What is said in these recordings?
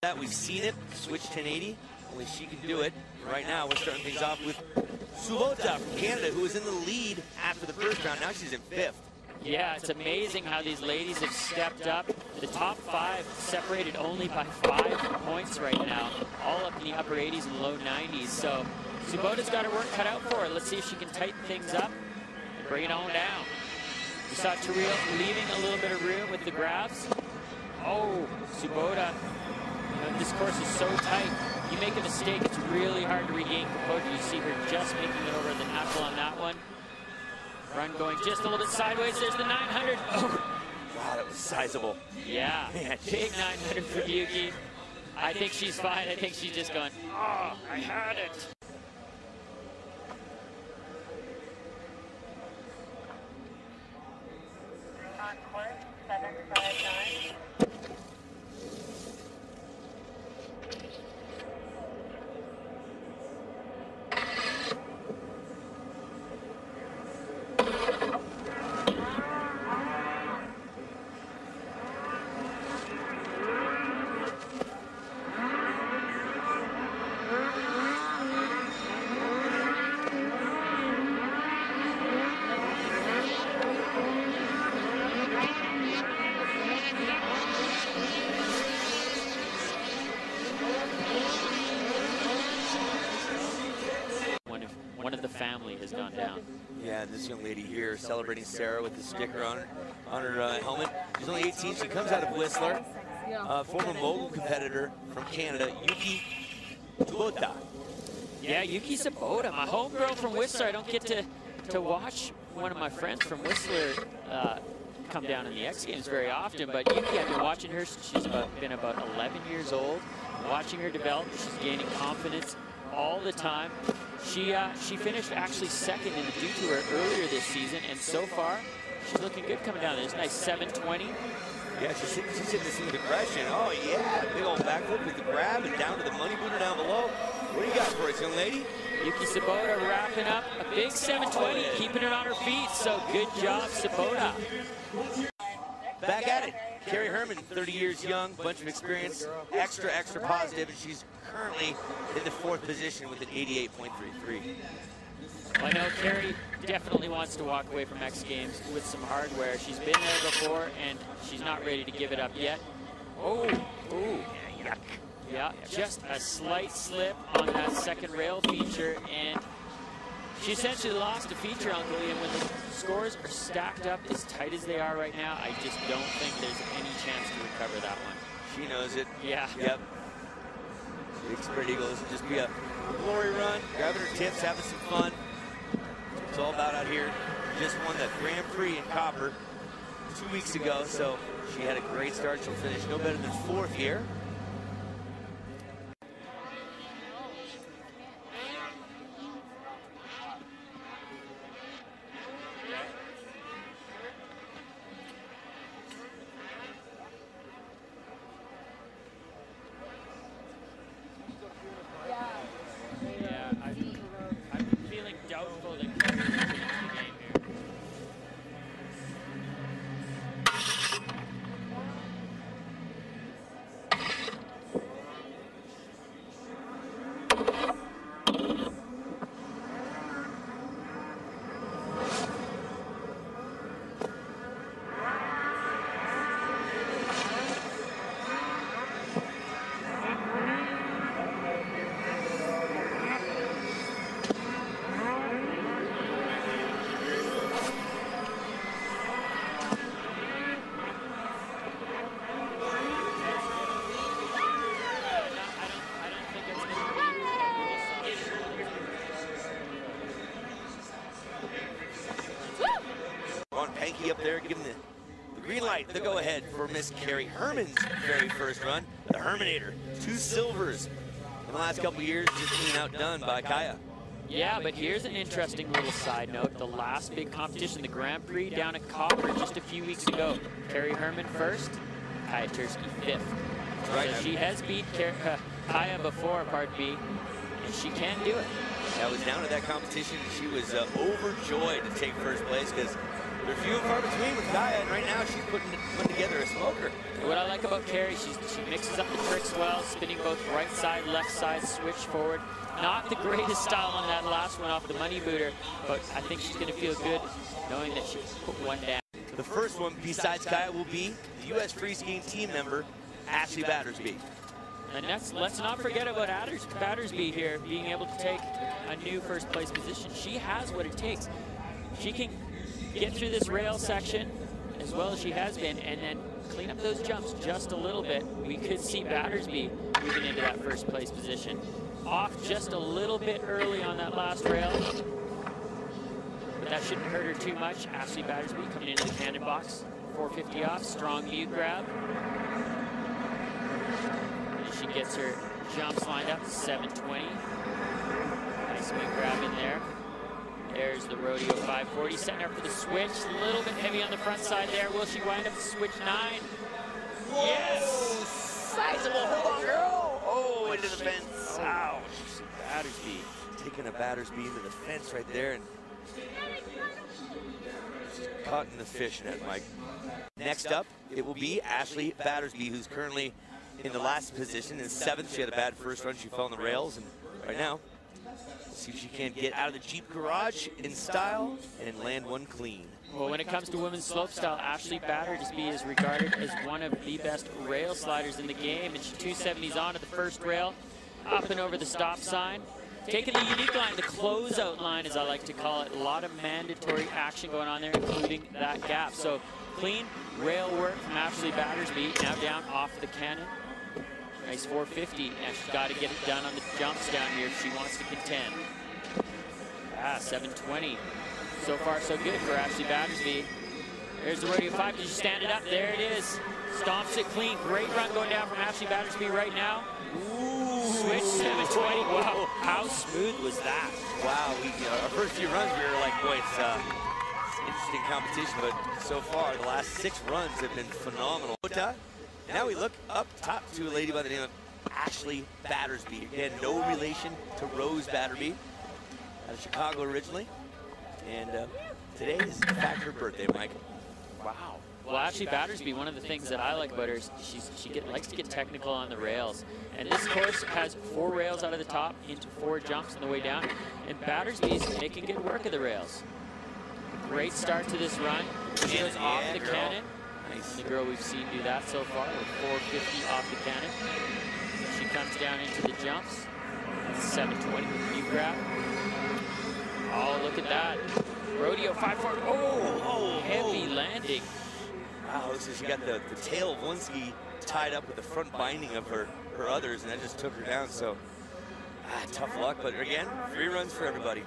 that. We've seen it, switch 1080, only she can do it. Right now, we're starting things off with Slopestyle from Canada, who was in the lead after the first round. Now she's in 5th. Yeah, it's amazing how these ladies have stepped up. The top 5 separated only by 5 points right now, all up in the upper 80s and low 90s. So Subota's got her work cut out for her. Let's see if she can tighten things up and bring it on down. We saw Terrell leaving a little bit of room with the grabs. Oh, Subota, this course is so tight. You make a mistake, it's really hard to regain composure. You see her just making it over the knuckle on that one. Run going just a little bit sideways. There's the 900. Oh. Wow, that was sizable. Yeah, big 900 for Yuki. I think she's fine. I think she's just going, oh, I had it. On course 759. One of the family has gone down. Yeah, this young lady here celebrating Sarah with the sticker on her helmet. She's only 18. She comes out of Whistler. Former mogul competitor from Canada, Yuki Subota. Yeah, Yuki Subota, my homegirl from Whistler. I don't get to watch one of my friends from Whistler come down in the X Games very often, but Yuki, I've been watching her. She's been about 11 years old. Watching her develop, she's gaining confidence all the time. She finished actually 2nd in the Dew Tour earlier this season, and so far, she's looking good coming down there. It's nice 720. Yeah, she's hitting this thing with aggression. Oh, yeah, big old backflip with the grab and down to the money booter down below. What do you got for us, young lady? Yuki Subota wrapping up a big 720, keeping it on her feet. So good job, Subota. Back at it. Carrie Herman, 30 years young, bunch of experience, extra positive, and she's currently in the 4th position with an 88.33. Well, I know Carrie definitely wants to walk away from X Games with some hardware. She's been there before, and she's not ready to give it up yet. Oh, ooh. Yuck. Yeah, just a slight slip on that 2nd rail feature, and she essentially lost a feature, Uncle Ian. When the scores are stacked up as tight as they are right now, I just don't think there's any chance to recover that one. She knows it. Yeah. Yep. Big spread eagles, just be a glory run, grabbing her tips, having some fun. It's all about out here. Just won the Grand Prix in Copper 2 weeks ago, so she had a great start. She'll finish no better than 4th here. I'm feeling doubtful that Carrie will finish the game here. Panky up there, giving the green light, the go-ahead for Miss Carrie Herman's very first run. The Herminator, 2 silvers in the last couple of years, just being outdone by Kaya. Yeah, but here's an interesting little side note. The last big competition, the Grand Prix down at Copper just a few weeks ago. Carrie Herman first, Kaya Tursky 5th. Right. So she has beat Kaya before, pardon me, and she can do it. That was down at that competition. She was overjoyed to take first place because They're few and far between with Gaia, and right now she's putting together a smoker. What I like about Carrie, she mixes up the tricks well, spinning both right side, left side, switch forward. Not the greatest style on that last one off the money booter, but I think she's going to feel good knowing that she put one down. The first one besides Gaia will be the U.S. free skiing team member, Ashley Battersby. And let's not forget about Battersby here being able to take a new first place position. She has what it takes. She can get through this rail section as well as she has been and then clean up those jumps just a little bit. We could see Battersby moving into that first place position. Off just a little bit early on that last rail, but that shouldn't hurt her too much. Ashley Battersby coming into the cannon box, 450 off, strong mute grab. She gets her jumps lined up, 720. Nice mute grab in there. There's the rodeo 540, setting her up for the switch. A little bit heavy on the front side there. Will she wind up the switch 9? Whoa, yes! Sizable, hold on, girl! Oh, into the fence. Ouch. Battersby. Taking a Battersby into the fence right there, and caught in the fish net, Mike. Next up, it will be Ashley Battersby, who's currently in the last position, in 7th. She had a bad first run. She fell on the rails, and right now, see if she can get out of the Jeep garage in style and land one clean. Well, when it comes to women's slopestyle, Ashley Battersby is regarded as one of the best rail sliders in the game, and she 270s on at the first rail, up and over the stop sign. Taking the unique line, the closeout line, as I like to call it. A lot of mandatory action going on there, including that gap. So clean rail work from Ashley Battersby, now down off the cannon. Nice 450. Now she's got to get it done on the jumps down here if she wants to contend. 720. So far, so good for Ashley Battersby. There's the rodeo 5. Did you stand it up? There it is. Stomps it clean. Great run going down from Ashley Battersby right now. Ooh. Switch 720. Wow, how smooth was that? Wow, our first few runs we were like, boy, it's interesting competition, but so far the last 6 runs have been phenomenal. Now we look up top to a lady by the name of Ashley Battersby. Again, no relation to Rose Battersby, out of Chicago originally. And today is in fact her birthday, Mike. Wow. Well, Ashley Battersby, one of the things that I like about her is she likes to get technical on the rails. And this course has 4 rails out of the top into 4 jumps on the way down. And Battersby's making good work of the rails. Great start to this run. She goes off the cannon. Nice. The girl we've seen do that so far with 450 off the cannon. She comes down into the jumps. 720 with knee grab. Oh, look at that. Rodeo 540. Oh, heavy landing. Wow, so she got the tail of one ski tied up with the front binding of her others, and that just took her down. So, tough luck. But again, 3 runs for everybody.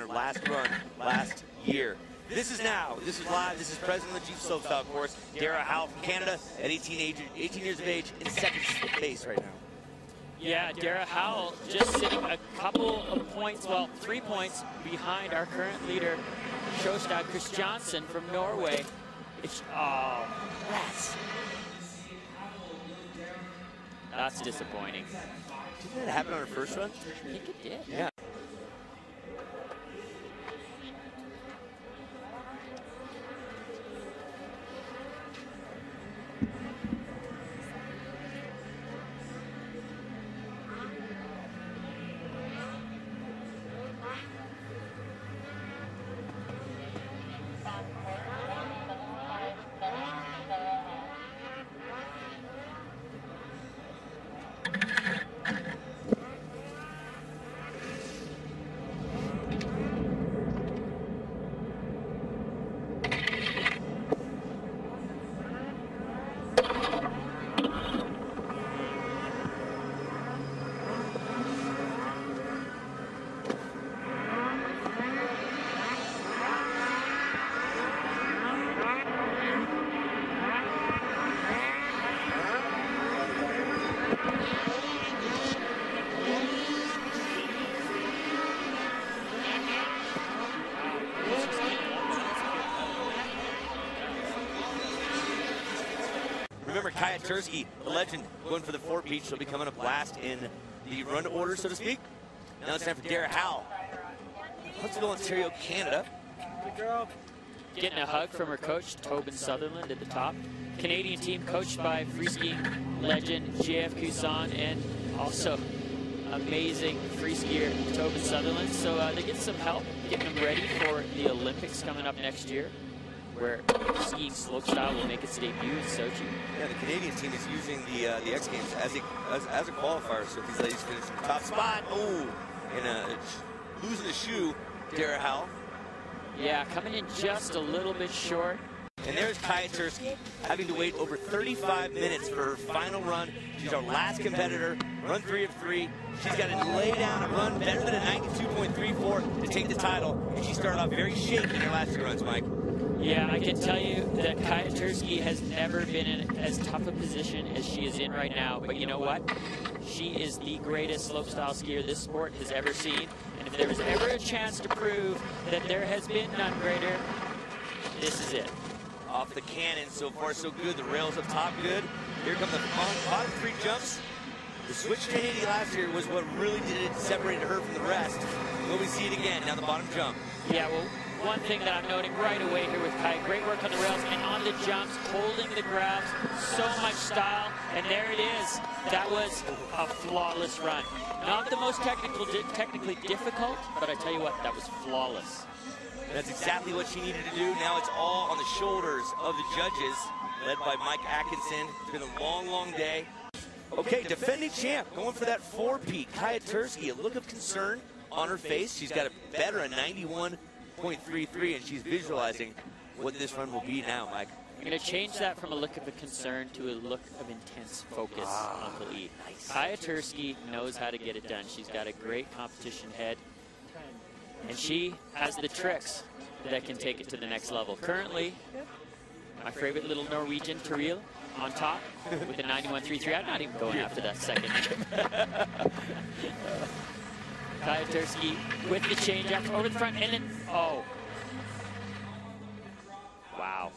Last run, last year. This is live, this is president of the Jeep Slopestyle course, Dara Howell from Canada at 18 years of age in 2nd place right now. Yeah, Dara Howell just sitting a couple of points, well, 3 points behind our current leader, Slopestyle Chris Johnson from Norway. That's disappointing. Didn't that happen on her first run? I think it did. Yeah. Kaya Tursky, the legend, going for the four-peat. She'll be coming up last in the run order, so to speak. Now it's time for Dara Howell. Huntsville, Ontario, Canada. Good girl. Getting a hug from her coach, Tobin Sutherland, at the top. Canadian team coached by free skiing legend JF Cousin and also amazing free skier Tobin Sutherland. So they get some help getting them ready for the Olympics coming up next year, where skiing slopestyle will make its debut in Sochi. Yeah, the Canadian team is using the X Games as a qualifier. So if these ladies finish in the top spot, and losing the shoe, Dara Howell. Yeah, coming in just a little bit short. And there's Kaya Tursky, having to wait over 35 minutes for her final run. She's our last competitor, run 3 of 3. She's got to lay down a run better than a 92.34 to take the title. And she started off very shaky in her last 2 runs, Mike. Yeah, I can tell you that Kaya Tursky has never been in as tough a position as she is in right now. But you know what? She is the greatest slopestyle skier this sport has ever seen. And if there was ever a chance to prove that there has been none greater, this is it. Off the cannon, so far so good. The rails up top good. Here come the bottom 3 jumps. The switch to Haiti last year was what really did it, separated her from the rest. Will we see it again? Now the bottom jump. Yeah, well, one thing that I'm noting right away here with Kaya, great work on the rails and on the jumps, holding the grabs, so much style, and there it is. That was a flawless run. Not the most technically difficult, but I tell you what, that was flawless. That's exactly what she needed to do. Now it's all on the shoulders of the judges, led by Mike Atkinson. It's been a long, long day. Okay, defending champ, going for that 4-peat. Kaya Tursky, a look of concern on her face. She's got a better, a 91.33, and she's visualizing what this run will be now, Mike. I'm going to change that from a look of a concern to a look of intense focus, Uncle E. Nice. Kaya Tursky knows how to get it done. She's got a great competition head. And she has the tricks that can take it to the next level. Currently, my favorite little Norwegian, Tiril, on top with a 91.33. I'm not even going after that second. Kaya Tursky with the change up over the front, and then, oh. Wow.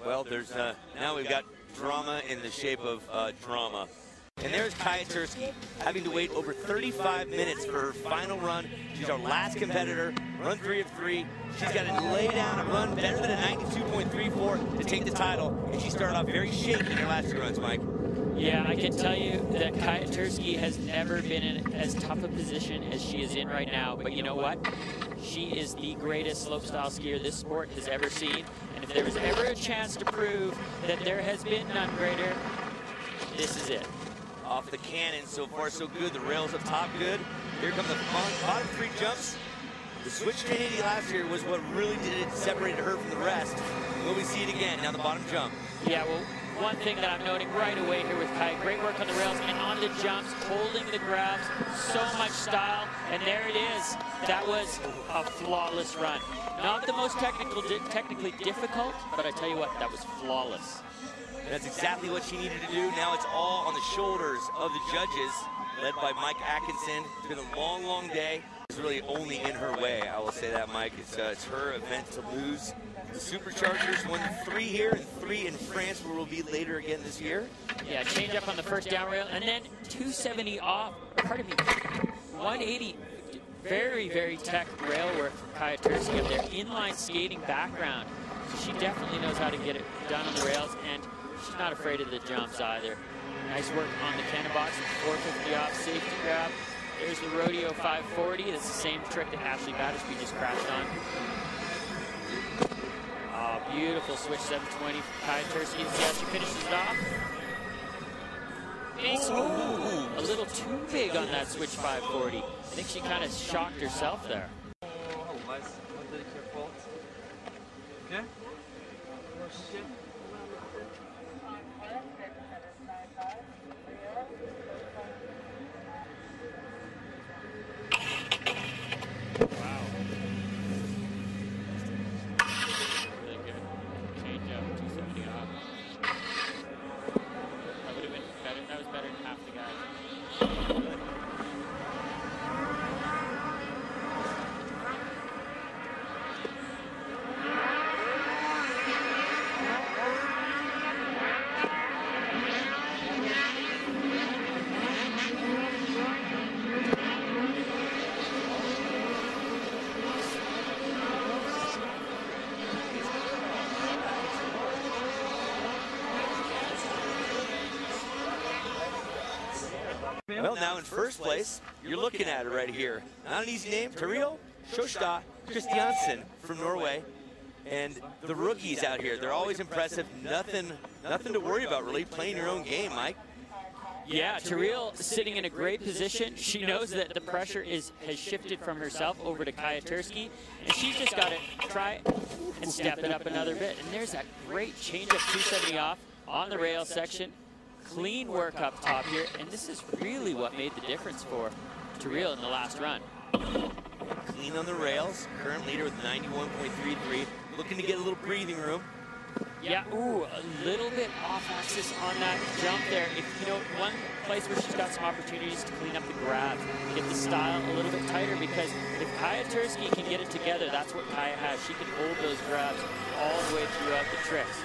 Well, there's now we've got drama in the shape of drama. And there's Kaya Tursky, having to wait over 35 minutes for her final run. She's our last competitor, run 3 of 3. She's got to lay down a run better than a 92.34 to take the title. And she started off very shaky in her last 2 runs, Mike. Yeah, I can tell you that Kaya Tursky has never been in as tough a position as she is in right now. But you know what? She is the greatest slopestyle skier this sport has ever seen. And if there was ever a chance to prove that there has been none greater, this is it. Off the cannon, so far so good. The rails up top good. Here come the bottom 3 jumps. The switch to Haiti last year was what really did it, separated her from the rest. Will we see it again? Now the bottom jump. Yeah, well, one thing that I'm noting right away here with Kaya, great work on the rails and on the jumps, holding the grabs, so much style, and there it is. That was a flawless run. Not the most technically difficult, but I tell you what, that was flawless. That's exactly what she needed to do. Now it's all on the shoulders of the judges, led by Mike Atkinson. It's been a long, long day. It's really only in her way, I will say that, Mike. It's her event to lose. The Superchargers won 3 here and 3 in France, where we'll be later again this year. Yeah, change up on the first down rail, and then 270 off, pardon me, 180. Very, very tech rail work from Kaya Tursky up there. Inline skating background. So she definitely knows how to get it done on the rails, and she's not afraid of the jumps either. Nice work on the cannon box, 450 off, safety grab. There's the Rodeo 540. That's the same trick that Ashley Battersby just crashed on. Oh, beautiful switch 720 from Kaya Tursky. See how she finishes it off? Oh, a little too big on that switch 540. I think she kind of shocked herself there. Oh, nice. Okay? Okay. Wow. Really good. Change up, 270 off. That would have been better. That was better than half the guys. name? Well, now in first place, you're looking at it right here. Not an easy name, Tariel Sjostad Christiansen from Norway. And the rookies out here, they're always impressive. Nothing to worry about, really, playing your own game, Mike. Yeah, Tariel sitting in a great position. She knows that the pressure has shifted from herself over to Kaya Tursky, and she's just got to try and step it up another bit. And there's that great change up 270 off on the rail section. Clean work up top here, and this is really what made the difference for Tariel in the last run. Clean on the rails, current leader with 91.33, looking to get a little breathing room. Yeah, ooh, a little bit off axis on that jump there. If you know, one place where she's got some opportunities to clean up the grabs, get the style a little bit tighter, because if Kaya Tursky can get it together, that's what Kaya has. She can hold those grabs all the way throughout the tricks.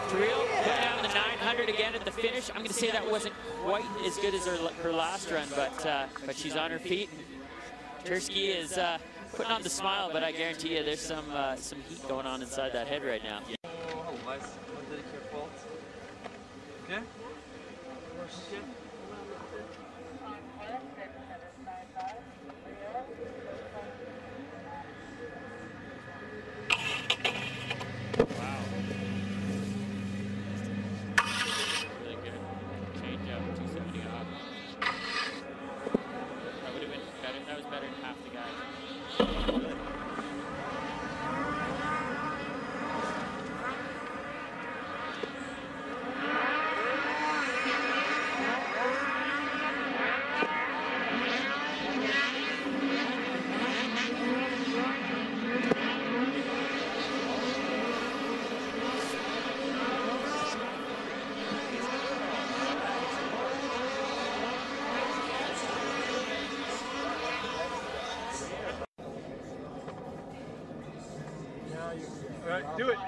Tariel putting out the 900 again at the finish. I'm going to say that wasn't quite as good as her last run, but she's on her feet. Tursky is putting on the smile, but I guarantee you there's some heat going on inside that head right now. Oh, nice. Okay. Shit. Wow. Really good. Change up, 270 off. That would have been better. That was better than half the guys. All right, do it.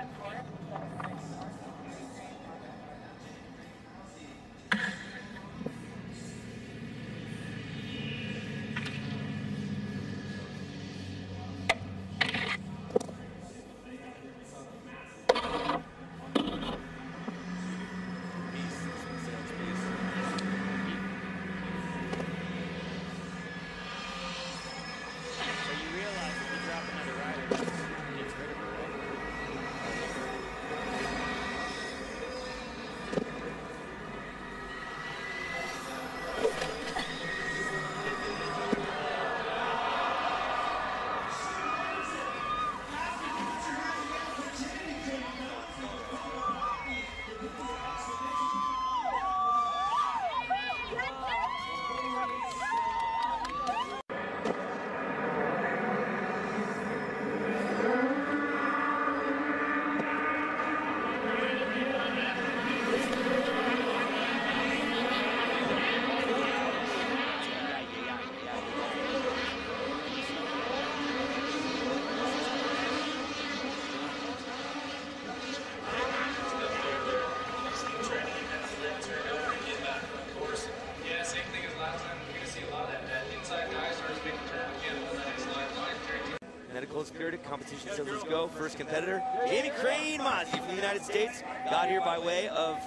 Medical spirited competition facilities go. First competitor, Jamie Crane Mozzie from the United States, got here by way of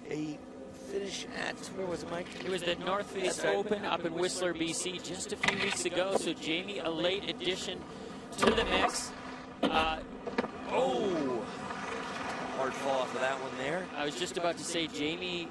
a finish at, where was it, Mike? It was the North Face Open up in Whistler, BC, just a few weeks ago. So Jamie, a late addition to the mix. Hard fall off of that one there. I was just about to say, Jamie